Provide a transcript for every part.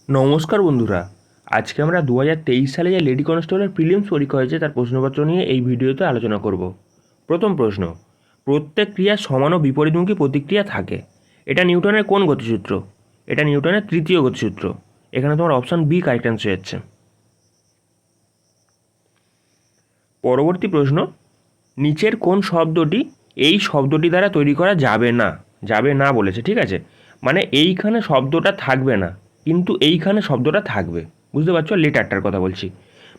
নমস্কার বন্ধুরা, আজকে আমরা 2023 সালে যে লেডি কনস্টেবলের প্রিলিমস পরীক্ষা হয়েছে তার প্রশ্নপত্র নিয়ে এই ভিডিওতে আলোচনা করব। প্রথম প্রশ্ন, প্রত্যেক ক্রিয়ার সমান ও বিপরীতমুখী প্রতিক্রিয়া থাকে। এটা নিউটনের কোন গতিসূত্র? এটা নিউটনের তৃতীয় গতিসূত্র। এখানে তোমার অপশান বি কারেক্ট অ্যান্সার হচ্ছে। পরবর্তী প্রশ্ন, নিচের কোন শব্দটি এই শব্দটি দ্বারা তৈরি করা যাবে না? যাবে না বলেছে, ঠিক আছে, মানে এইখানে শব্দটা থাকবে না, কিন্তু এইখানে শব্দটা থাকবে। বুঝতে পারছো, লেটারটার কথা বলছি।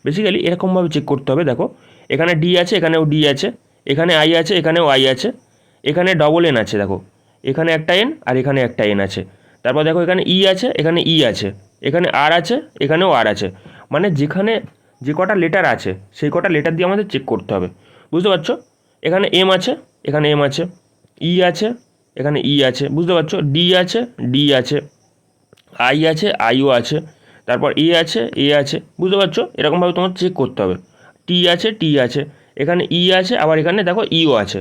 বেসিক্যালি এরকমভাবে চেক করতে হবে। দেখো, এখানে ডি আছে, এখানেও ডি আছে, এখানে আই আছে, এখানেও আই আছে, এখানে ডবল এন আছে, দেখো এখানে একটা এন আর এখানে একটা এন আছে। তারপর দেখো এখানে ই আছে, এখানে ই আছে, এখানে আর আছে, এখানেও আর আছে। মানে যেখানে যে কটা লেটার আছে সেই কটা লেটার দিয়ে আমাদের চেক করতে হবে। বুঝতে পারছো, এখানে এম আছে, এখানে এম আছে, ই আছে, এখানে ই আছে, বুঝতে পারছো, ডি আছে, ডি আছে, আই আছে, আইও আছে, তারপর এ আছে, এ আছে, বুঝতে পারছো, এরকমভাবে তোমার চেক করতে হবে। টি আছে, টি আছে, এখানে ই আছে, আবার এখানে দেখো ইও আছে।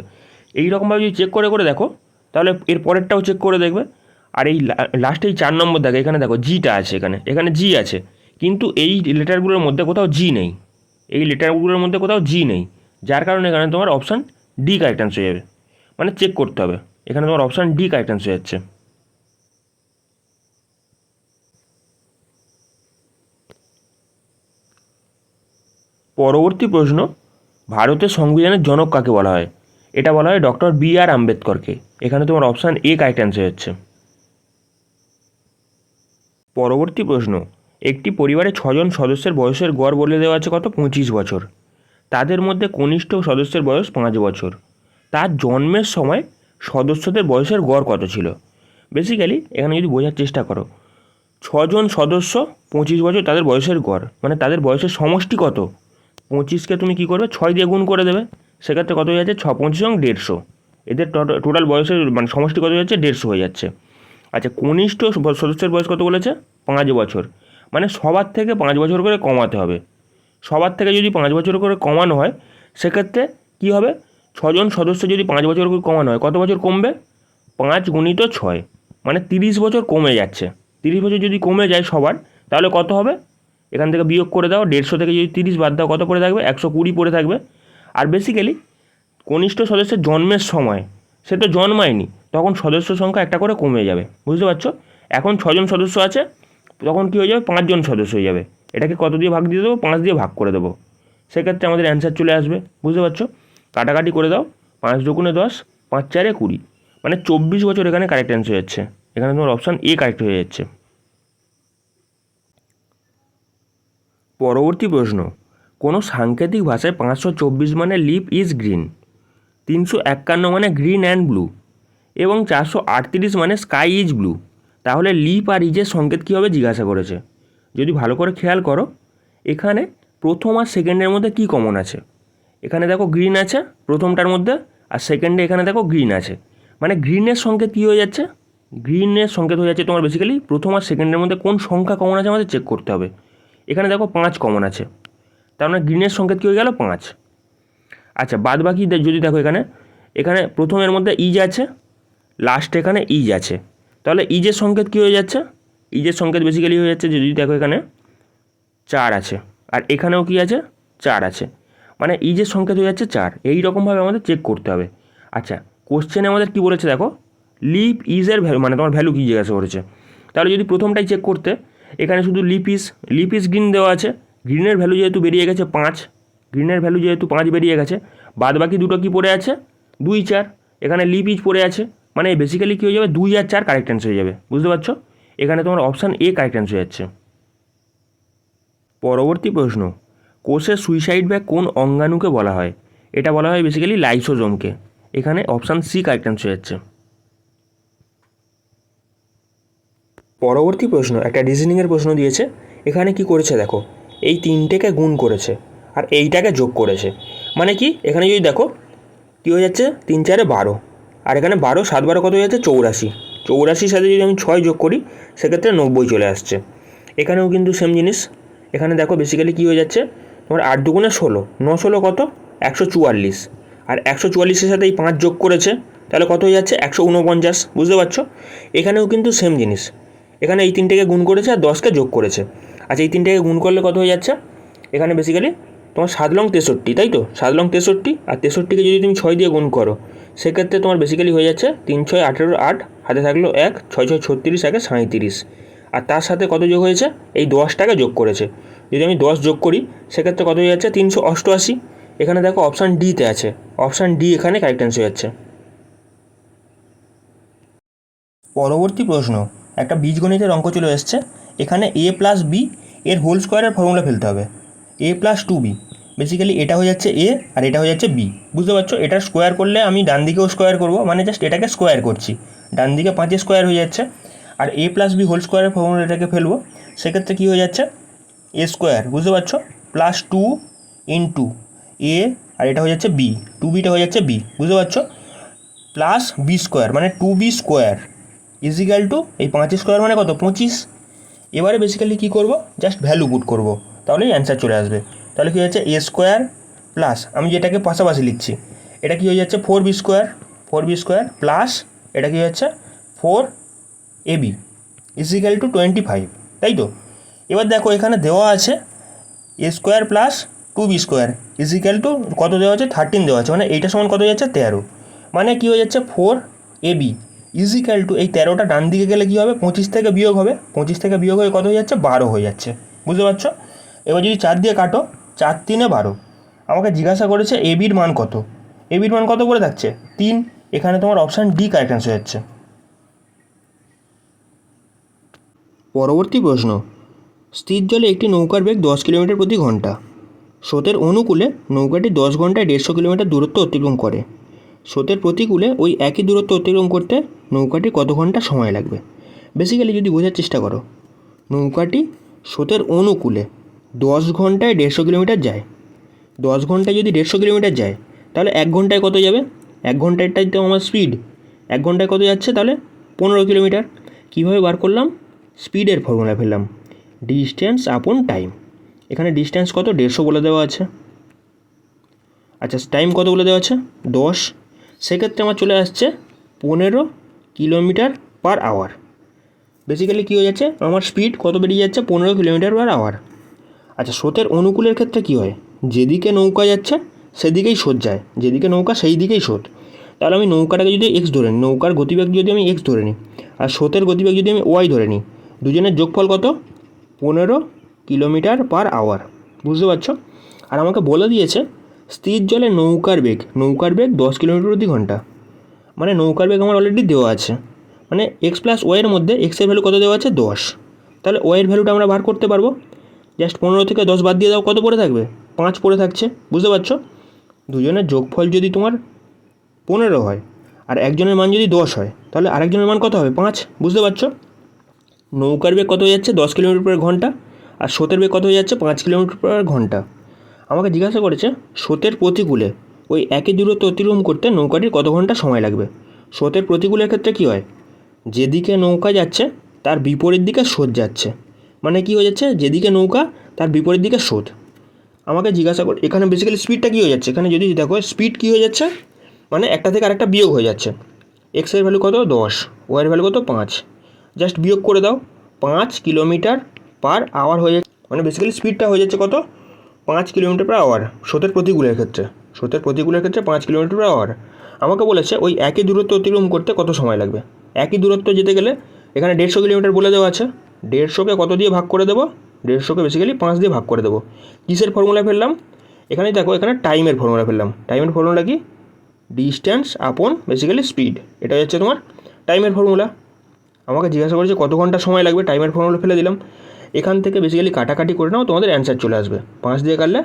এই রকমভাবে যদি চেক করে করে দেখো, তাহলে এর পরেরটাও চেক করে দেখবে। আর এই লাস্টে এই 4 নম্বর দেখো, এখানে দেখো জিটা আছে, এখানে এখানে জি আছে, কিন্তু এই লেটারগুলোর মধ্যে কোথাও জি নেই, এই লেটারগুলোর মধ্যে কোথাও জি নেই, যার কারণে এখানে তোমার অপশান ডি কারেক্ট অ্যান্সার হয়ে যাবে। মানে চেক করতে হবে, এখানে তোমার অপশান ডি কারেক্ট অ্যান্সার হয়ে যাচ্ছে। পরবর্তী প্রশ্ন, ভারতের সংবিধানের জনক কাকে বলা হয়? এটা বলা হয় ডক্টর বি আর আম্বেদকরকে। এখানে তোমার অপশান এ কারেক্ট অ্যান্সার হচ্ছে। পরবর্তী প্রশ্ন, একটি পরিবারে 6জন সদস্যের বয়সের গড় বলে দেওয়া আছে কত? 25 বছর। তাদের মধ্যে কনিষ্ঠ সদস্যের বয়স 5 বছর। তার জন্মের সময় সদস্যদের বয়সের গড় কত ছিল? বেসিক্যালি এখানে যদি বোঝার চেষ্টা করো, 6জন সদস্য, 25 বছর তাদের বয়সের গড়, মানে তাদের বয়সের সমষ্টি কত? 25কে তুমি কী করবে, 6 দিয়ে গুণ করে দেবে, সেক্ষেত্রে কত হয়ে যাচ্ছে? 6 25 এবং 150। এদের টোটাল বয়সের মানে সমষ্টি কত হয়ে যাচ্ছে? 150 হয়ে যাচ্ছে। আচ্ছা, কনিষ্ঠ সদস্যের বয়স কত বলেছে? 5 বছর। মানে সবার থেকে 5 বছর করে কমাতে হবে। সবার থেকে যদি 5 বছর করে কমানো হয়, সেক্ষেত্রে কী হবে? 6জন সদস্য যদি 5 বছর করে কমানো হয়, কত বছর কমবে? 5 গুণিত 6, মানে 30 বছর কমে যাচ্ছে। 30 বছর যদি কমে যায় সবার, তাহলে কত হবে? এখান থেকে বিয়োগ করে দাও, 150 থেকে যদি 30 বাদ দাও, কত পড়ে থাকবে? 120 পড়ে থাকবে। আর বেসিক্যালি কনিষ্ঠ সদস্যের জন্মের সময় সে তো জন্মায়নি, তখন সদস্য সংখ্যা একটা করে কমে যাবে। বুঝতে পারছো, এখন 6জন সদস্য আছে, তখন কী হয়ে যাবে? 5জন সদস্য হয়ে যাবে। এটাকে কত দিয়ে ভাগ দিয়ে দেবো? 5 দিয়ে ভাগ করে দেবো। সেক্ষেত্রে আমাদের অ্যান্সার চলে আসবে। বুঝতে পারছো, কাটাকাটি করে দাও, 5 দুগুণে 10, 5 4 20, মানে 24 বছর এখানে কারেক্ট অ্যান্সার হচ্ছে। এখানে তোমার অপশান এ কারেক্ট হয়ে যাচ্ছে। পরবর্তী প্রশ্ন, কোনো সাংকেতিক ভাষায় 524 মানে লিপ ইজ গ্রিন, 351 মানে গ্রিন অ্যান্ড ব্লু, এবং 438 মানে স্কাই ইজ ব্লু। তাহলে লিপ আর ইজের সংকেত কী হবে জিজ্ঞাসা করেছে। যদি ভালো করে খেয়াল করো, এখানে প্রথম আর সেকেন্ডের মধ্যে কী কমন আছে? এখানে দেখো গ্রিন আছে প্রথমটার মধ্যে, আর সেকেন্ডে এখানে দেখো গ্রিন আছে। মানে গ্রিনের সংকেত কী হয়ে যাচ্ছে? গ্রিনের সংকেত হয়ে যাচ্ছে তোমার বেসিক্যালি প্রথম আর সেকেন্ডের মধ্যে কোন সংখ্যা কমন আছে আমাদের চেক করতে হবে। এখানে দেখো 5 কমন আছে, তার মানে গ্রিনের সংকেত কী হয়ে গেল? 5। আচ্ছা, বাদ বাকি যদি দেখো, এখানে এখানে প্রথমের মধ্যে ইজ আছে, লাস্টে এখানে ইজ আছে, তাহলে ইজের সংকেত কী হয়ে যাচ্ছে? ইজের সংকেত বেসিক্যালি হয়ে যাচ্ছে, যদি দেখো এখানে 4 আছে, আর এখানেও কি আছে? 4 আছে, মানে ইজের সংকেত হয়ে যাচ্ছে 4। এই রকমভাবে আমাদের চেক করতে হবে। আচ্ছা, কোশ্চেনে আমাদের কী বলেছে দেখো, লিপ ইজের ভ্যালু, মানে তোমার ভ্যালু কী জিজ্ঞাসা করেছে। তাহলে যদি প্রথমটাই চেক করতে, এখানে শুধু লিপ ইজ গ্রিন দেওয়া আছে, গ্রিনের ভ্যালু যেহেতু বেরিয়ে গেছে 5, গ্রিনের ভ্যালু যেহেতু 5 বেরিয়ে গেছে, বাদ বাকি দুটো কী পড়ে আছে? 2 4, এখানে লিপ ইজ পড়ে আছে, মানে বেসিক্যালি কী হয়ে যাবে? 2 আর 4 কারেক্ট অ্যান্সার হয়ে যাবে। বুঝতে পারছো, এখানে তোমার অপশান এ কারেক্ট অ্যান্সার হয়ে যাচ্ছে। পরবর্তী প্রশ্ন, কোষের সুইসাইড ব্যাগ কোন অঙ্গাণুকে বলা হয়? এটা বলা হয় বেসিক্যালি লাইসোজোমকে। এখানে অপশান সি কারেক্ট অ্যান্সার হয়ে যাচ্ছে। পরবর্তী প্রশ্ন, একটা রিজনিংয়ের প্রশ্ন দিয়েছে। এখানে কি করেছে দেখো, এই 3টেকে গুণ করেছে আর এইটাকে যোগ করেছে। মানে কি, এখানে যদি দেখো কী হয়ে যাচ্ছে, 3 4 12, আর এখানে 12 7 12 কত হয়ে যাচ্ছে? 84। 84 সাথে যদি আমি 6 যোগ করি, সেক্ষেত্রে 90 চলে আসছে। এখানেও কিন্তু সেম জিনিস। এখানে দেখো বেসিক্যালি কী হয়ে যাচ্ছে, তোমার 8 দুগুণে 16, 9 16 কত? 144, আর 144-এর সাথে এই 5 যোগ করেছে, তাহলে কত হয়ে যাচ্ছে? 149। বুঝতে পারছো, এখানেও কিন্তু সেম জিনিস। এখানে এই তিনটেকে গুণ করেছে আর 10কে যোগ করেছে। আচ্ছা, এই তিনটেকে গুণ করলে কত হয়ে যাচ্ছে? এখানে বেসিক্যালি তোমার 7 লং 63, তাই তো? 7 লং 63, আর 63কে যদি তুমি 6 দিয়ে গুণ করো সেক্ষেত্রে তোমার বেসিক্যালি হয়ে যাচ্ছে 3 6 18 8, হাতে থাকলো 1, 6 6 36, 1 37, আর তার সাথে কত যোগ হয়েছে? এই 10টাকে যোগ করেছে। যদি আমি 10 যোগ করি সেক্ষেত্রে কত হয়ে যাচ্ছে? 388। এখানে দেখো অপশান ডিতে আছে, অপশান ডি এখানে কারেক্ট অ্যান্সার হয়ে যাচ্ছে। পরবর্তী প্রশ্ন, একটা বীজগণিতের অঙ্ক চলে এসছে। এখানে a প্লাস বি এর হোল স্কোয়ারের ফর্মুলা ফেলতে হবে। a প্লাস 2b, বেসিক্যালি এটা হয়ে যাচ্ছে a আর এটা হয়ে যাচ্ছে b, বুঝতে পারছো? এটার স্কোয়ার করলে আমি ডান দিকেও স্কোয়ার করবো, মানে জাস্ট এটাকে স্কোয়ার করছি, ডান দিকে 5 স্কোয়ার হয়ে যাচ্ছে। আর a প্লাস বি হোল স্কোয়ারের ফর্মুলা এটাকে ফেলবো, সেক্ষেত্রে কী হয়ে যাচ্ছে? a স্কোয়ার, বুঝতে পারছো, প্লাস 2 ইন্টু a, আর এটা হয়ে যাচ্ছে b, 2bটা হয়ে যাচ্ছে b, বুঝতে পারছো, প্লাস বি স্কোয়ার মানে 2b স্কোয়ার ইজিক্যাল টু এই 5 স্কোয়ার মানে কত? 25। এবারে বেসিক্যালি কী করবো? জাস্ট ভ্যালু পুট করবো, তাহলেই অ্যান্সার চলে আসবে। তাহলে কী হচ্ছে? এ স্কোয়ার প্লাস, আমি যেটাকে পাশাপাশি লিখছি, এটা কী হয়ে যাচ্ছে? 4b square, 4b square plus এটা কী হচ্ছে? 4ab ইজিক্যাল টু 25, তাই তো? এবার দেখো এখানে দেওয়া আছে a square plus 2b square equal to কত দেওয়া আছে? 13 দেওয়া আছে, মানে এইটা সমান কত হয়ে যাচ্ছে? 13। মানে কী হয়ে যাচ্ছে? 4ab ইজিক্যাল টু এই 13টা ডান দিকে গেলে কী হবে? 25 থেকে বিয়োগ হবে, 25 থেকে বিয়োগ হয়ে কত হয়ে যাচ্ছে? 12 হয়ে যাচ্ছে, বুঝতে পারছো? এবার যদি 4 দিয়ে কাটো, 4 3 12। আমাকে জিজ্ঞাসা করেছে এ বির মান কত। এ বির মান কত করে থাকছে? 3। এখানে তোমার অপশান ডি কারেক্ট অ্যান্সার হয়ে যাচ্ছে। পরবর্তী প্রশ্ন, স্থির জলে একটি নৌকার বেগ 10 কিলোমিটার প্রতি ঘন্টা। স্রোতের অনুকূলে নৌকাটি 10 ঘন্টায় 150 কিলোমিটার দূরত্ব অতিক্রম করে। স্রোতের প্রতিকূলে ওই একই দূরত্ব অতিক্রম করতে নৌকাটি কত ঘন্টা সময় লাগবে? বেসিক্যালি যদি বোঝার চেষ্টা করো, নৌকাটি স্রোতের অনুকূলে 10 ঘন্টায় 150 কিলোমিটার যায়। 10 ঘন্টায় যদি 150 কিলোমিটার যায় তাহলে 1 ঘন্টায় কত যাবে? 1 ঘন্টাটাই তো আমার স্পিড, 1 ঘন্টায় কত যাচ্ছে? তাহলে 15 কিলোমিটার। কীভাবে বার করলাম? স্পিডের ফর্মুলা ফেললাম, ডিস্টেন্স আপন টাইম। এখানে ডিস্টেন্স কত? 150 বলে দেওয়া আছে। আচ্ছা, টাইম কত বলে দেওয়া আছে? 10। সেক্ষেত্রে আমার চলে আসছে 15 কিলোমিটার পার আওয়ার। বেসিক্যালি কী হয়ে যাচ্ছে? আমার স্পিড কত বেরিয়ে যাচ্ছে? 15 কিলোমিটার পার আওয়ার। আচ্ছা, স্রোতের অনুকূলের ক্ষেত্রে কী হয়? যেদিকে নৌকা যাচ্ছে সেদিকেই স্রোত যায়, যেদিকে নৌকা সেই দিকেই স্রোত। তাহলে আমি নৌকাটাকে যদি এক্স ধরে নিই, নৌকার গতিবেগ যদি আমি এক্স ধরে নিই আর স্রোতের গতিবেগ যদি আমি ওয়াই ধরে নিই, দুজনের যোগফল কত? 15 কিলোমিটার পার আওয়ার, বুঝতে পারছো? আর আমাকে বলে দিয়েছে স্থির জলে নৌকার বেগ 10 কিলোমিটার প্রতি ঘন্টা। মানে নৌকার বেগ আমার অলরেডি দেওয়া আছে, মানে এক্স প্লাস ওয়াইয়ের মধ্যে এক্সের ভ্যালু কত দেওয়া আছে? 10। তাহলে ওয়াইয়ের ভ্যালুটা আমরা বার করতে পারবো। জাস্ট 15 থেকে 10 বাদ দিয়ে দাও, কত পড়ে থাকবে? 5 পড়ে থাকছে, বুঝতে পারছো? দুজনের যোগফল যদি তোমার 15 হয় আর একজনের মান যদি 10 হয় তাহলে আরেকজনের মান কত হবে? 5, বুঝতে পারছো? নৌকার বেগ কত হয়ে যাচ্ছে? 10 কিলোমিটার পার ঘন্টা, আর স্রোতের বেগ কত হয়ে যাচ্ছে? 5 কিলোমিটার পার ঘন্টা। আমাকে জিজ্ঞাসা করেছে স্রোতের প্রতিকূলে ওই একই দূরত্ব অতিক্রম করতে নৌকাটির কত ঘন্টা সময় লাগবে। স্রোতের প্রতিকূলের ক্ষেত্রে কী হয়? যেদিকে নৌকা যাচ্ছে তার বিপরীত দিকে স্রোত যাচ্ছে, মানে কী হয়ে যাচ্ছে? যেদিকে নৌকা তার বিপরীত দিকে স্রোত। আমাকে জিজ্ঞাসা করে এখানে বেসিক্যালি স্পিডটা কী হয়ে যাচ্ছে? এখানে যদি দেখো স্পিড কী হয়ে যাচ্ছে, মানে একটা থেকে আরেকটা বিয়োগ হয়ে যাচ্ছে। এক্সের ভ্যালু কত? 10, ওয়াইয়ের ভ্যালু কত? 5। জাস্ট বিয়োগ করে দাও, 5 কিলোমিটার পার আওয়ার হয়ে যাচ্ছে, মানে বেসিক্যালি স্পিডটা হয়ে যাচ্ছে কত? 5 কিলোমিটার পার আওয়ার স্রোতের প্রতিকূলের ক্ষেত্রে। স্রোতের প্রতিকূলের ক্ষেত্রে 5 কিলোমিটার পার আওয়ার। আমাকে বলেছে ওই একই দূরত্ব অতিক্রম করতে কত সময় লাগবে। একই দূরত্ব যেতে গেলে এখানে 150 কিলোমিটার বলে দেওয়া আছে। 150কে কত দিয়ে ভাগ করে দেবো? 150কে বেসিক্যালি 5 দিয়ে ভাগ করে দেবো। কিসের ফর্মুলা ফেললাম? এখানে দেখো, এখানে টাইমের ফর্মুলা ফেললাম। টাইমের ফর্মুলা কি? ডিস্টেন্স আপন বেসিক্যালি স্পিড, এটা হচ্ছে তোমার টাইমের ফর্মুলা। আমাকে জিজ্ঞাসা করেছে কত ঘন্টা সময় লাগবে, টাইমের ফর্মুলা ফেলে দিলাম। এখান থেকে বেসিক্যালি কাটাকাটি করে নাও, তোমাদের অ্যান্সার চলে আসবে। 5 দিয়ে কাটলে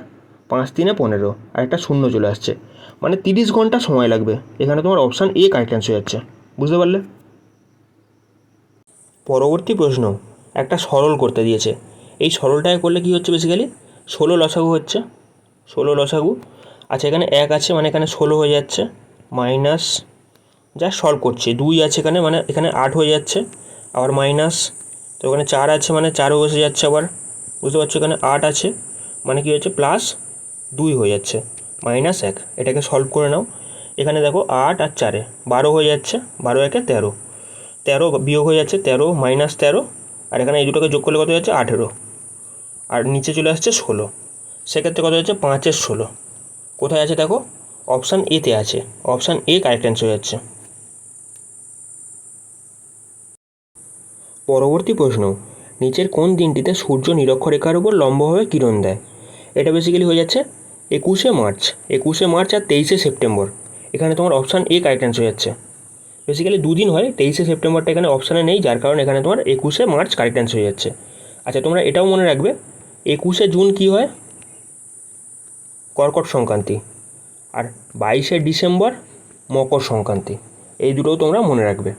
5 3 15, আর একটা শূন্য চলে আসছে, মানে 30 ঘন্টা সময় লাগবে। এখানে তোমার অপশান এ কারেক্ট অ্যান্সার হয়ে যাচ্ছে, বুঝতে পারলে? পরবর্তী প্রশ্ন, একটা সরল করতে দিয়েছে। এই সরলটাকে করলে কী হচ্ছে? বেসিক্যালি 16 লসাগু হচ্ছে, 16 লসাগু। আচ্ছা, এখানে 1 আছে মানে এখানে 16 হয়ে যাচ্ছে, মাইনাস যা সলভ করছে 2 আছে এখানে, মানে এখানে 8 হয়ে যাচ্ছে, আবার মাইনাস, তো এখানে 4 আছে মানে 4ও বসে যাচ্ছে আবার, বুঝতে পারছো? এখানে 8 আছে মানে কী হচ্ছে? প্লাস 2 হয়ে যাচ্ছে, মাইনাস 1। এটাকে সলভ করে নাও। এখানে দেখো 8 আর 4 12 হয়ে যাচ্ছে, 12 1 13, 13 বিয়োগ হয়ে যাচ্ছে, 13 মাইনাস 13 আর এখানে এই দুটোকে যোগ করলে কত হচ্ছে 18, আর নিচে চলে আসছে 16। সেক্ষেত্রে কত হচ্ছে 5-এর 16। কোথায় আছে দেখো, অপশান এতে আছে। অপশান এ কারেক্ট অ্যান্সার হয়ে যাচ্ছে। পরবর্তী প্রশ্ন, নিচের কোন দিনটিতে সূর্য নিরক্ষরেখার উপর লম্বভাবে কিরণ দেয়? এটা বেসিক্যালি হয়ে যাচ্ছে 21শে মার্চ। 21শে মার্চ আর 23শে সেপ্টেম্বর। এখানে তোমার অপশান এ কারেক্ট অ্যান্সার হয়ে যাচ্ছে। বেসিক্যালি দুদিন হয়, 23শে সেপ্টেম্বরটা এখানে অপশানে নেই, যার কারণে এখানে তোমার 21শে মার্চ কারেক্ট অ্যান্সার হয়ে যাচ্ছে। আচ্ছা, তোমরা এটাও মনে রাখবে 21শে জুন কী হয়? কর্কট সংক্রান্তি। আর 22শে ডিসেম্বর মকর সংক্রান্তি। এই দুটোও তোমরা মনে রাখবে।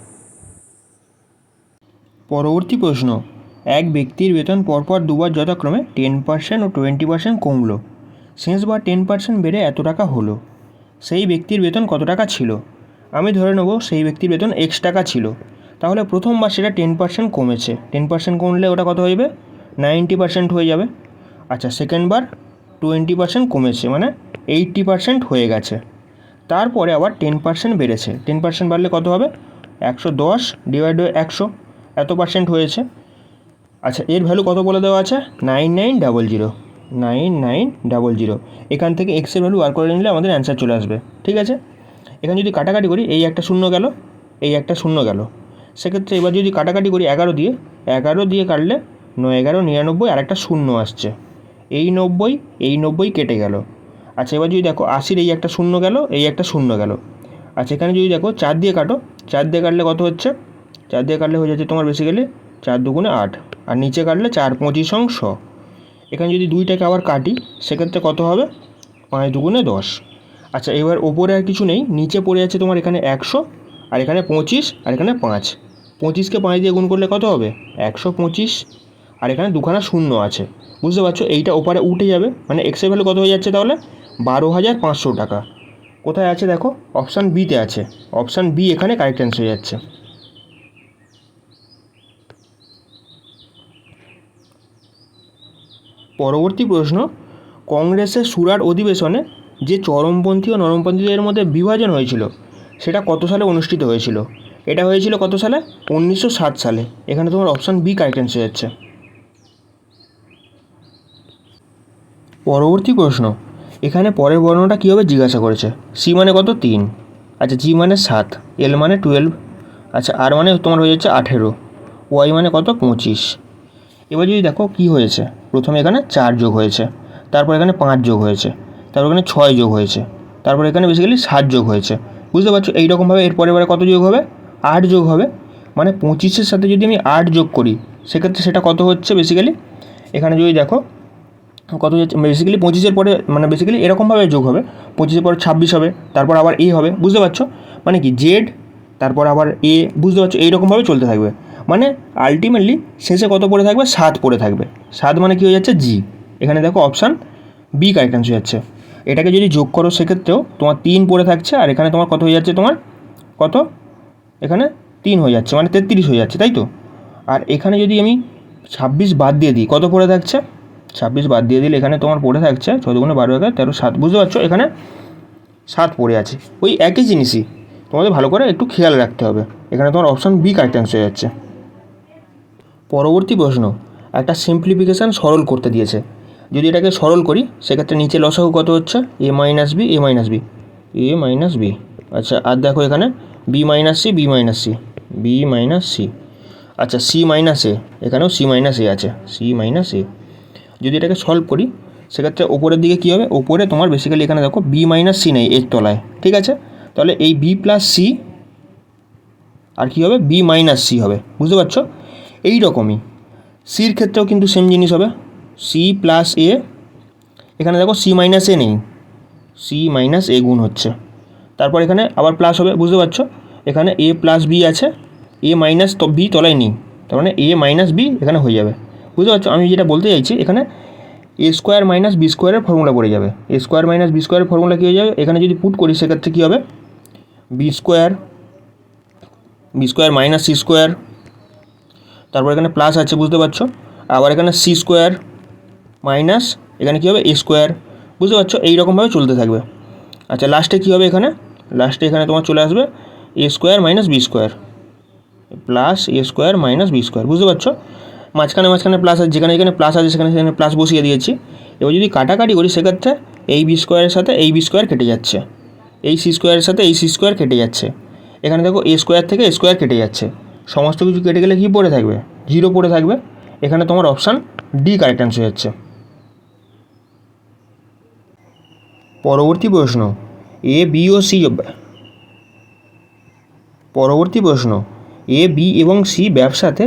পরবর্তী প্রশ্ন, এক ব্যক্তির বেতন পরপর দুবার যথাক্রমে 10% ও 20% কমলো, শেষবার 10% বেড়ে এত টাকা হলো, সেই ব্যক্তির বেতন কত টাকা ছিল? আমি ধরে নেব সেই ব্যক্তির বেতন X টাকা ছিল, তাহলে প্রথমবার সেটা 10% কমেছে। 10% কমলে ওটা কত হয়ে যাবে? 90% হয়ে যাবে। আচ্ছা, সেকেন্ডবার 20% কমেছে, মানে 80% হয়ে গেছে। তারপরে আবার 10% বেড়েছে। 10% বাড়লে কত হবে? 110 ডিভাইড বাই 100, এত পার্সেন্ট হয়েছে। আচ্ছা, এর ভ্যালু কত বলে দেওয়া আছে? 9900। 9900। এখান থেকে এক্সের ভ্যালু বার করে নিলে আমাদের অ্যান্সার চলে আসবে। ঠিক আছে, এখানে যদি কাটাকাটি করি, এই একটা শূন্য গেল, এই একটা শূন্য গেল। সেক্ষেত্রে এবার যদি কাটাকাটি করি 11 দিয়ে, 11 দিয়ে কাটলে 9 11 99, আর একটা শূন্য আসছে। এই 90 কেটে গেল। আচ্ছা, এবার যদি দেখো 80-র এই একটা শূন্য গেল, এই একটা শূন্য গেল। আচ্ছা, এখানে যদি দেখো 4 দিয়ে কাটো, 4 দিয়ে কাটলে কত হচ্ছে? 4 দিয়ে কাটলে হয়ে যাচ্ছে তোমার বেসিক্যালি 4 দুগুণে 8, আর নিচে কাটলে 4 25 অংশ। এখানে যদি দুইটাকে আবার কাটি, সেক্ষেত্রে কত হবে? 5 দুগুণে 10। আচ্ছা, এবার ওপরে আর কিছু নেই, নিচে পড়ে আছে তোমার এখানে 100, আর এখানে 25, আর এখানে 5। 25কে 5 দিয়ে গুণ করলে কত হবে? 125, আর এখানে দুখানা শূন্য আছে। বুঝতে পারছো? এইটা ওপারে উঠে যাবে, মানে এক্সের ভ্যালু কত হয়ে যাচ্ছে তাহলে? 12,500 টাকা। কোথায় আছে দেখো? অপশান বিতে আছে। অপশান বি এখানে কারেক্ট অ্যান্সার হয়ে যাচ্ছে। পরবর্তী প্রশ্ন, কংগ্রেসের সুরাট অধিবেশনে যে চরমপন্থী ও নরমপন্থীদের মধ্যে বিভাজন হয়েছিল, সেটা কত সালে অনুষ্ঠিত হয়েছিল? এটা হয়েছিল কত সালে? 1907 সালে। এখানে তোমার অপশান বি কারেক্ট অ্যান্সার হচ্ছে। পরবর্তী প্রশ্ন, এখানে পরের বর্ণটা কীভাবে জিজ্ঞাসা করেছে? সি মানে কত? 3। আচ্ছা, জি মানে 7, এল মানে 12, আচ্ছা আর মানে তোমার হয়ে যাচ্ছে 18, ওয়াই মানে কত? 25। এবার যদি দেখো কী হয়েছে, প্রথমে এখানে 4 যোগ হয়েছে, তারপর এখানে 5 যোগ হয়েছে, তারপর এখানে 6 যোগ হয়েছে, তারপর এখানে বেসিক্যালি 7 যোগ হয়েছে। বুঝতে পারছো? এইরকমভাবে এর পরের বারে কত যোগ হবে? 8 যোগ হবে। মানে 25-এর সাথে যদি আমি 8 যোগ করি, সেক্ষেত্রে সেটা কত হচ্ছে বেসিক্যালি? এখানে যদি দেখো কত হচ্ছে, বেসিক্যালি 25-এর পরে মানে বেসিক্যালি এরকমভাবে যোগ হবে, 25-এর পরে 26 হবে, তারপর আবার এ হবে। বুঝতে পারছো? মানে কি জেড, তারপর আবার এ। বুঝতে পারছো? এইরকমভাবে চলতে থাকবে। মানে আলটিমেটলি শেষে কত পড়ে থাকবে? 7 পড়ে থাকবে। 7 মানে কী হয়ে যাচ্ছে? জি। এখানে দেখো অপশান বি কারেক্ট অ্যান্সার হচ্ছে। এটাকে যদি যোগ করো, সেক্ষেত্রেও তোমার 3 পড়ে থাকছে, আর এখানে তোমার কত হয়ে যাচ্ছে? তোমার কত? এখানে 3 হয়ে যাচ্ছে, মানে 33 হয়ে যাচ্ছে, তাই তো? আর এখানে যদি আমি 26 বাদ দিয়ে দিই, কত পড়ে থাকছে? 26 বাদ দিয়ে দিলে এখানে তোমার পড়ে থাকছে 14 গুণে 12 11 13 7। বুঝতে পারছো? এখানে 7 পড়ে আছে। ওই একই জিনিসই তোমাদের ভালো করে একটু খেয়াল রাখতে হবে। এখানে তোমার অপশান বি কারেক্ট অ্যান্সার হয়ে যাচ্ছে। পরবর্তী প্রশ্ন, একটা সিম্পলিফিকেশান সরল করতে দিয়েছে। যদি এটাকে সরল করি, সেক্ষেত্রে নিচে লসাগু কত হচ্ছে? A minus B, A minus B, A minus B. আচ্ছা, আর দেখো এখানে B minus C, B minus C, B minus C. আচ্ছা, সি মাইনাস এ, এখানেও সি মাইনাস এ আছে, সি মাইনাস এ। যদি এটাকে সলভ করি, সেক্ষেত্রে ওপরের দিকে কী হবে? ওপরে তোমার বেসিক্যালি এখানে দেখো বি মাইনাস সি নেই এর তলায়, ঠিক আছে? তাহলে এই বি প্লাস সি আর কী হবে? বি মাইনাস সি হবে। বুঝতে পারছো? এই রকমই সির ক্ষেত্রেও কিন্তু সেম জিনিস হবে, সি প্লাস এ। এখানে দেখো সি মাইনাস এ নেই, সি মাইনাস এ গুণ হচ্ছে, তারপর এখানে আবার প্লাস হবে। বুঝতে পারছো? এখানে এ প্লাস বি আছে, এ মাইনাস তো বি তলায় নেই, তার মানে এ মাইনাস বি এখানে হয়ে যাবে। বুঝতে পারছো? আমি যেটা বলতে চাইছি, এখানে এ স্কোয়ার মাইনাস বি স্কোয়ারের ফর্মুলা পড়ে যাবে। এ স্কোয়ার মাইনাস বি স্কোয়ারের ফর্মুলা কী হয়ে যাবে? এখানে যদি পুট করি, সেক্ষেত্রে কী হবে? B square minus C square, তারপর এখানে প্লাস আছে। বুঝতে পারছো? আবার এখানে সি স্কোয়ার মাইনাস এখানে কী হবে? এ স্কোয়ার। বুঝতে পারছো? এইরকমভাবে চলতে থাকবে। আচ্ছা, লাস্টে কী হবে? এখানে লাস্টে এখানে তোমার চলে আসবে a square minus b square plus a square minus b square. বুঝতে পারছো? মাঝখানে মাঝখানে প্লাস আছে, যেখানে যেখানে প্লাস আছে সেখানে সেখানে প্লাস বসিয়ে দিয়েছি। এবার যদি কাটাকাটি করি সেক্ষেত্রে এই বি স্কোয়ারের সাথে এই বি স্কোয়ার কেটে যাচ্ছে, এই সি স্কোয়ারের সাথে এই সি স্কোয়ার কেটে যাচ্ছে, এখানে দেখো এ স্কোয়ার থেকে এ স্কোয়ার কেটে যাচ্ছে, সমস্ত কিছু কেটে গেলে কী পড়ে থাকবে, জিরো পড়ে থাকবে। এখানে তোমার অপশান ডি কারেক্ট অ্যান্সার হচ্ছে। পরবর্তী প্রশ্ন, A B O C A B এবং সি ব্যবসাতে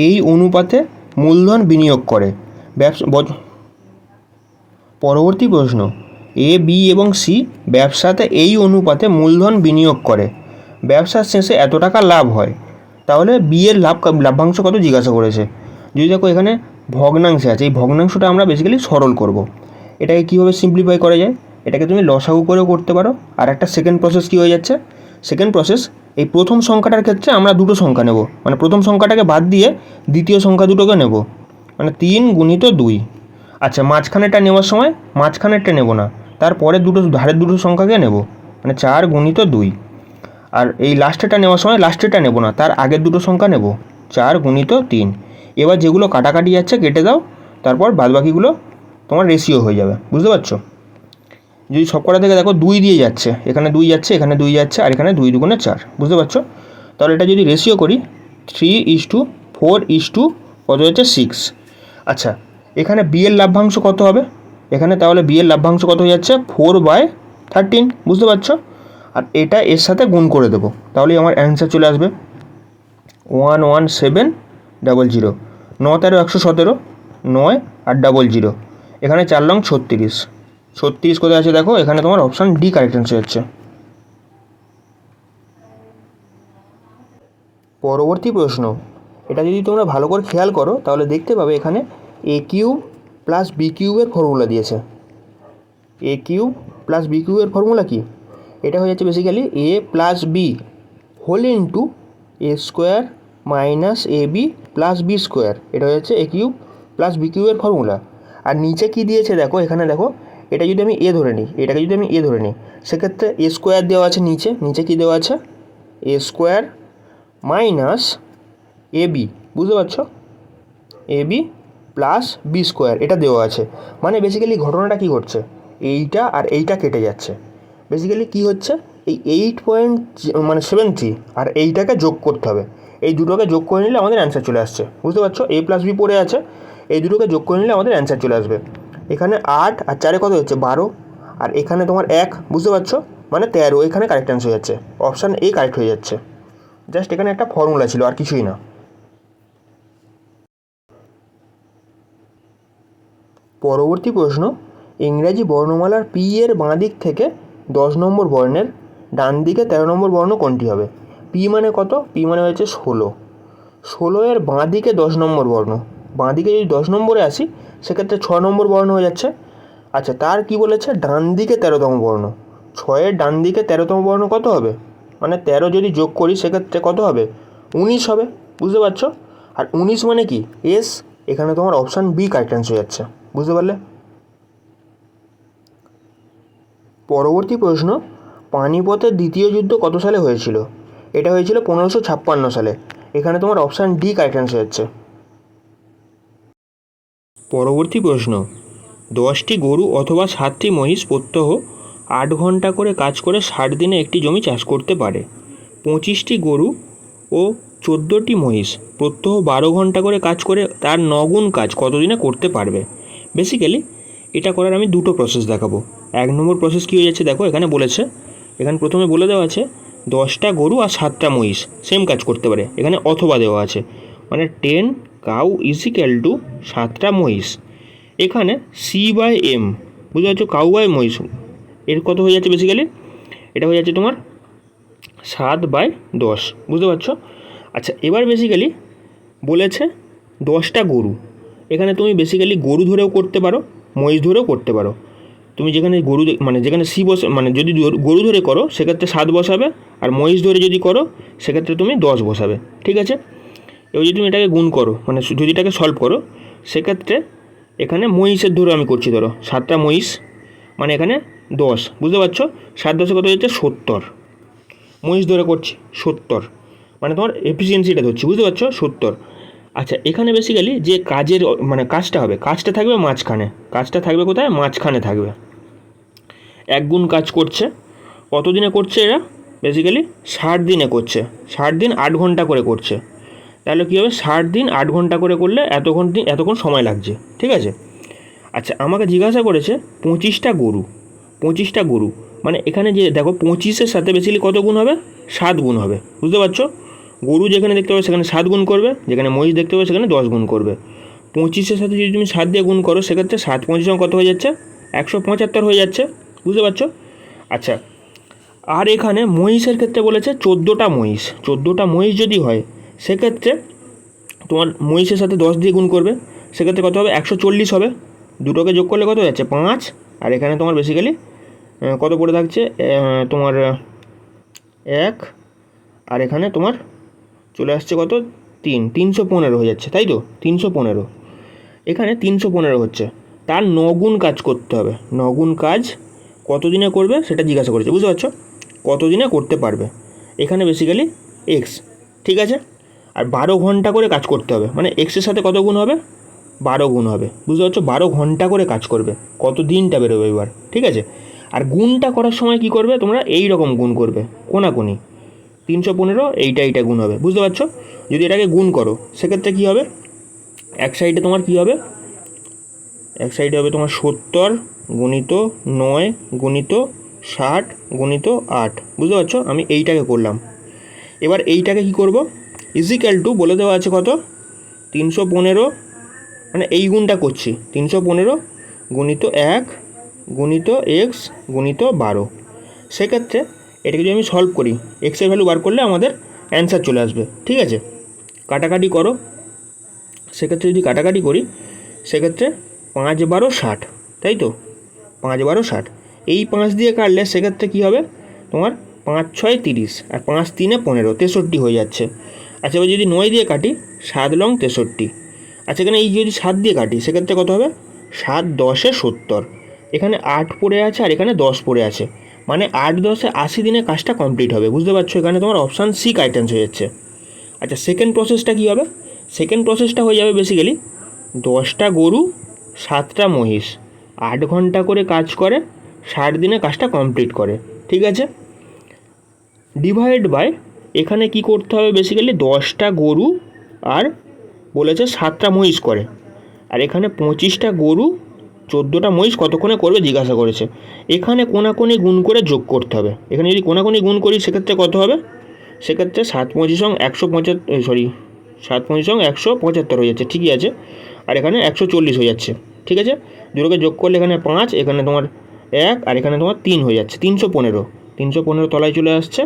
এই অনুপাতে মূলধন বিনিয়োগ করে। পরবর্তী প্রশ্ন, এ বি এবং সি ব্যবসাতে এই অনুপাতে মূলধন বিনিয়োগ করে, ব্যবসার শেষে এত টাকা লাভ হয়, তাহলে বি এর লাভ্যাংশ কত জিজ্ঞাসা করেছে। যদি দেখো এখানে ভগ্নাংশে আছে, এই ভগ্নাংশটা আমরা বেসিক্যালি সরল করব। এটাকে কীভাবে সিম্পলিফাই করা যায়, এটাকে তুমি লসাগু করেও করতে পারো। আর একটা সেকেন্ড প্রসেস কী হয়ে যাচ্ছে, সেকেন্ড প্রসেস এই প্রথম সংখ্যাটার ক্ষেত্রে আমরা দুটো সংখ্যা নেব, মানে প্রথম সংখ্যাটাকে বাদ দিয়ে দ্বিতীয় সংখ্যা দুটোকে নেব, মানে 3 গুণিত 2। আচ্ছা, মাঝখানেরটা নেওয়ার সময় মাঝখানেরটা নেব না, তারপরে দুটো ধারের দুটো সংখ্যাকে নেব, মানে 4 গুণিত 2। আর এই লাস্টেরটা নেওয়ার সময় লাস্টেরটা নেব না, তার আগের দুটো সংখ্যা নেব, 4 গুণিত 3। এবার যেগুলো কাটাকাটি যাচ্ছে কেটে দাও, তারপর বাদবাকিগুলো তোমার রেশিও হয়ে যাবে, বুঝতে পারছো। যদি সব কটা থেকে দেখো 2 দিয়ে যাচ্ছে, এখানে 2 যাচ্ছে, এখানে 2 যাচ্ছে, আর এখানে 2 দুগুণে 4, বুঝতে পারছো। তাহলে এটা যদি রেশিও করি 3:4 কত হচ্ছে 6। আচ্ছা, এখানে বি এর লাভ্যাংশ কত হবে, এখানে তাহলে বি এর লাভ্যাংশ কত হয়ে যাচ্ছে 4/13, বুঝতে পারছো। আর এটা এর সাথে গুণ করে দেবো, তাহলেই আমার অ্যান্সার চলে আসবে 11700। 9 13 117, 9 আর 00, এখানে 4 লং 36। 36 কোথায় আছে দেখো, এখানে তোমার অপশান ডি কারেক্ট অ্যান্সার হচ্ছে। পরবর্তী প্রশ্ন, এটা যদি তোমরা ভালো করে খেয়াল করো তাহলে দেখতে পাবে এখানে এ কিউব প্লাস বি কিউবের ফর্মুলা দিয়েছে। এ কিউব প্লাস বি কিউবের ফর্মুলা কি, এটা হয়ে যাচ্ছে basically A plus B whole into A square minus A B plus B square, এটা হয়ে যাচ্ছে এ কিউব প্লাস বি কিউবের ফর্মুলা। আর নিচে কী দিয়েছে দেখো, এখানে দেখো এটা যদি আমি এ ধরে নিই, এটাকে যদি আমি এ ধরে নিই, সেক্ষেত্রে এ স্কোয়ার দেওয়া আছে, নিচে কী দেওয়া আছে, a square minus A B, বুঝতে পারছো, A B plus B square এটা দেওয়া আছে। মানে বেসিক্যালি ঘটনাটা কী ঘটছে, এইটা আর এইটা কেটে যাচ্ছে, বেসিক্যালি কী হচ্ছে, এই 8.73 আর এইটাকে যোগ করতে হবে, এই দুটোকে যোগ করে নিলে আমাদের অ্যান্সার চলে আসছে, বুঝতে পারছো। এ প্লাস বি পড়ে আছে, এই দুটোকে যোগ করে নিলে আমাদের অ্যান্সার চলে আসবে। এখানে 8 আর 4 কত হচ্ছে 12, আর এখানে তোমার 1, বুঝতে পারছো, মানে 13, এখানে কারেক্ট অ্যান্সার হয়ে যাচ্ছে, অপশান এ কারেক্ট হয়ে যাচ্ছে। জাস্ট এখানে একটা ফর্মুলা ছিল, আর কিছুই না। পরবর্তী প্রশ্ন, ইংরাজি বর্ণমালার পি এর বাঁ দিক থেকে 10 নম্বর বর্ণের ডান দিকে 13 নম্বর বর্ণ কোনটি হবে। পি মানে কত, পি মানে হচ্ছে 16 এর বাঁ দিকে 10 নম্বর বর্ণ, বাঁ দিকে যদি 10 নম্বরে আসি সেক্ষেত্রে 6 নম্বর বর্ণ হয়ে যাচ্ছে। আচ্ছা, তার কি বলেছে, ডান দিকে 13তম বর্ণ, 6-এর ডান দিকে 13তম বর্ণ কত হবে, মানে 13 যদি যোগ করি সেক্ষেত্রে কত হবে 19 হবে, বুঝতে পারছো। আর 19 মানে কি এস, এখানে তোমার অপশান বি কারেক্ট অ্যান্সার হয়ে যাচ্ছে, বুঝতে পারলে। পরবর্তী প্রশ্ন, পানিপথের দ্বিতীয় যুদ্ধ কত সালে হয়েছিল, এটা হয়েছিল 1556 সালে, এখানে তোমার অপশান ডি কারেক্ট অ্যান্সার হচ্ছে। পরবর্তী প্রশ্ন, 10টি গরু অথবা 7টি মহিষ প্রত্যহ 8 ঘন্টা করে কাজ করে 60 দিনে একটি জমি চাষ করতে পারে। 25টি গরু ও 14টি মহিষ প্রত্যহ 12 ঘন্টা করে কাজ করে তার 9 গুণ কাজ কত দিনে করতে পারবে। বেসিক্যালি এটা করার আমি দুটো প্রসেস দেখাবো। 1 নম্বর প্রসেস কী হয়ে যাচ্ছে দেখো, এখানে বলেছে, এখানে প্রথমে বলে দেওয়া আছে 10টা গরু আর 7টা মহিষ সেম কাজ করতে পারে, এখানে অথবা দেওয়া আছে, মানে 10 কাউ ইজিক্যাল টু 7টা মহিষ। এখানে C/M, বুঝতে পারছো, কাউ বাই মহিষ, এর কত হয়ে যাচ্ছে বেসিক্যালি, এটা হয়ে যাচ্ছে তোমার 7/10, বুঝতে পারছো। আচ্ছা, এবার বেসিক্যালি বলেছে 10টা গরু, এখানে তুমি বেসিক্যালি গরু ধরেও করতে পারো, মহিষ ধরেও করতে পারো। তুমি যেখানে গরু মানে যেখানে সি বসে, মানে যদি গরু ধরে করো সেক্ষেত্রে 7 বসাবে, আর মহিষ ধরে যদি করো সেক্ষেত্রে তুমি 10 বসাবে, ঠিক আছে। এবার যদি তুমি এটাকে গুণ করো, মানে যদি এটাকে সলভ করো, সেক্ষেত্রে এখানে মহিষের ধরে আমি করছি, ধরো 7টা মহিষ, মানে এখানে 10, বুঝতে পারছো, 7 10 কত হচ্ছে 70, মহিষ ধরে করছি 70, মানে তোমার এফিসিয়েন্সিটা ধরছি, বুঝতে পারছো 70। আচ্ছা, এখানে বেসিক্যালি যে কাজের মানে কাজটা থাকবে মাঝখানে, কাজটা থাকবে কোথায়, মাঝখানে থাকবে। 1 গুণ কাজ করছে, কত দিনে করছে এরা, বেসিক্যালি 60 দিনে করছে, 60 দিন 8 ঘন্টা করে করছে। তাহলে কী হবে, 60 দিন 8 ঘন্টা করে করলে এতক্ষণ সময় লাগছে, ঠিক আছে। আচ্ছা, আমাকে জিজ্ঞাসা করেছে 25টা গরু, মানে এখানে যে দেখো 25-এর সাথে বেসিক্যালি কত গুণ হবে, 7 গুণ হবে, বুঝতে পারছো। গরু যেখানে দেখতে পাবে সেখানে 7 গুণ করবে, যেখানে মহিষ দেখতে পাবে সেখানে 10 গুণ করবে। 25-এর সাথে যদি তুমি 7 দিয়ে গুণ করো, সেক্ষেত্রে 7 25 কত হয়ে যাচ্ছে, 175 হয়ে যাচ্ছে, বুঝতে পারছো। আচ্ছা, আর এখানে মহিষের ক্ষেত্রে বলেছে 14টা মহিষ যদি হয়, সেক্ষেত্রে তোমার মহিষের সাথে 10 দিয়ে গুণ করবে, সেক্ষেত্রে কত হবে, 140 হবে। দুটোকে যোগ করলে কত হয়ে যাচ্ছে, 5। আর এখানে তোমার বেসিক্যালি কত পড়ে থাকছে, তোমার 1, আর এখানে তোমার চলে আসছে কত, 315 হয়ে যাচ্ছে, তাই তো, 315। এখানে 315 হচ্ছে, তার 9 গুণ কাজ করতে হবে। 9 গুণ কাজ কত দিনে করবে সেটা জিজ্ঞাসা করেছে, বুঝতে পারছো, কত দিনে করতে পারবে। এখানে বেসিক্যালি এক্স, ঠিক আছে। আর 12 ঘন্টা করে কাজ করতে হবে, মানে এক্সের সাথে কত গুণ হবে, 12 গুণ হবে, বুঝতে পারছো। 12 ঘন্টা করে কাজ করবে, কত দিনটা বেরোবে এবার, ঠিক আছে। আর গুণটা করার সময় কি করবে তোমরা, এই রকম গুণ করবে, কোনাকুনি 315 এইটা গুণ হবে, বুঝতে পারছো। যদি এটাকে গুণ করো, সেক্ষেত্রে কী হবে, এক সাইডে তোমার কী হবে, এক সাইডে হবে তোমার 70 গুণিত 9 গুণিত 60 গুণিত 8, বুঝতে পারছো। আমি এইটাকে করলাম, এবার এইটাকে কি করব, ইজিক্যাল টু বলে দেওয়া আছে কত, 315, মানে এই গুণটা করছি, 315 গুণিত 1 গুণিত এক্স গুণিত 12। সেক্ষেত্রে এটাকে যদি আমি সলভ করি, এক্সের ভ্যালু বার করলে আমাদের অ্যান্সার চলে আসবে, ঠিক আছে। কাটাকাটি করো, সেক্ষেত্রে যদি কাটাকাটি করি, সেক্ষেত্রে 5 12 60, তাই তো, 5 12 60, এই 5 দিয়ে কাটলে সেক্ষেত্রে কী হবে, তোমার 5 6 30, আর 5 3 15, 63 হয়ে যাচ্ছে। আচ্ছা, এবার যদি 9 দিয়ে কাটি, 7 লং 63। আচ্ছা, এখানে এই যদি 7 দিয়ে কাটি, সেক্ষেত্রে কত হবে, 7 10 70। এখানে 8 পড়ে আছে আর এখানে 10 পড়ে আছে, মানে 8 10 80 দিনে কাজটা কমপ্লিট হবে, বুঝতে পারছো। এখানে তোমার অপশান সি কারেক্ট হয়ে যাচ্ছে। আচ্ছা, সেকেন্ড প্রসেসটা কী হবে, সেকেন্ড প্রসেসটা হয়ে যাবে বেসিক্যালি 10টা গরু 7টা মহিষ 8 ঘন্টা করে কাজ করে, 60 দিনে কাজটা কমপ্লিট করে, ঠিক আছে। ডিভাইড বাই, এখানে কি করতে হবে, বেসিক্যালি 10টা গরু আর বলেছে 7টা মহিষ করে, আর এখানে 25টা গরু 14টা মহিষ কতক্ষণে করবে জিজ্ঞাসা করেছে। এখানে কোনাকুনি গুণ করে যোগ করতে হবে। এখানে যদি কোনাকুনি গুণ করি, সেক্ষেত্রে কত হবে, সেক্ষেত্রে 7 25 7 25 175 হয়ে যাচ্ছে, ঠিকই আছে। আর এখানে 140 হয়ে যাচ্ছে, ঠিক আছে। দুটোকে যোগ করলে এখানে 5, এখানে তোমার 1, আর এখানে তোমার 3 হয়ে যাচ্ছে, 315 তলায় চলে আসছে।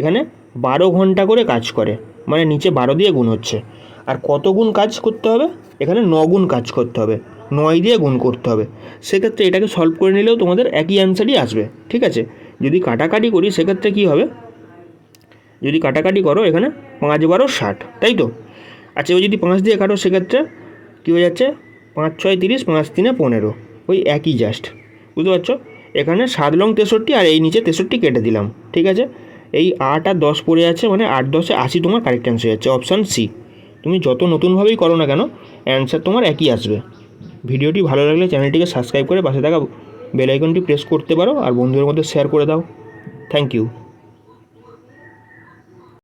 এখানে 12 ঘন্টা করে কাজ করে, মানে নিচে 12 দিয়ে গুণ হচ্ছে। আর কত গুণ কাজ করতে হবে, এখানে 9 গুণ কাজ করতে হবে, 9 দিয়ে গুণ করতে হবে। সেক্ষেত্রে এটাকে সলভ করে নিলেও তোমাদের একই অ্যান্সারই আসবে, ঠিক আছে। যদি কাটাকাটি করি, সেক্ষেত্রে কী হবে, যদি কাটাকাটি করো, এখানে 5 12 60, তাই তো। আচ্ছা, এবার যদি 5 দিয়ে কাটো, সেক্ষেত্রে কী হয়ে যাচ্ছে, 5 6 30, 5 3 15, ওই একই জাস্ট, বুঝতে পারছো। এখানে 7 লং 63 আর এই নিচে 63 কেটে দিলাম, ঠিক আছে। এই 8 আর 10 পড়ে আছে, মানে 8 10 80 তোমার কারেক্ট অ্যান্সার হয়ে যাচ্ছে, অপশান সি। তুমি যত নতুনভাবেই করো না কেন, অ্যান্সার তোমার একই আসবে। ভিডিওটি ভালো লাগলে চ্যানেলটিকে সাবস্ক্রাইব করে পাশে থাকা বেল আইকনটি প্রেস করতে পারো, আর বন্ধুদের মধ্যে শেয়ার করে দাও। Thank you.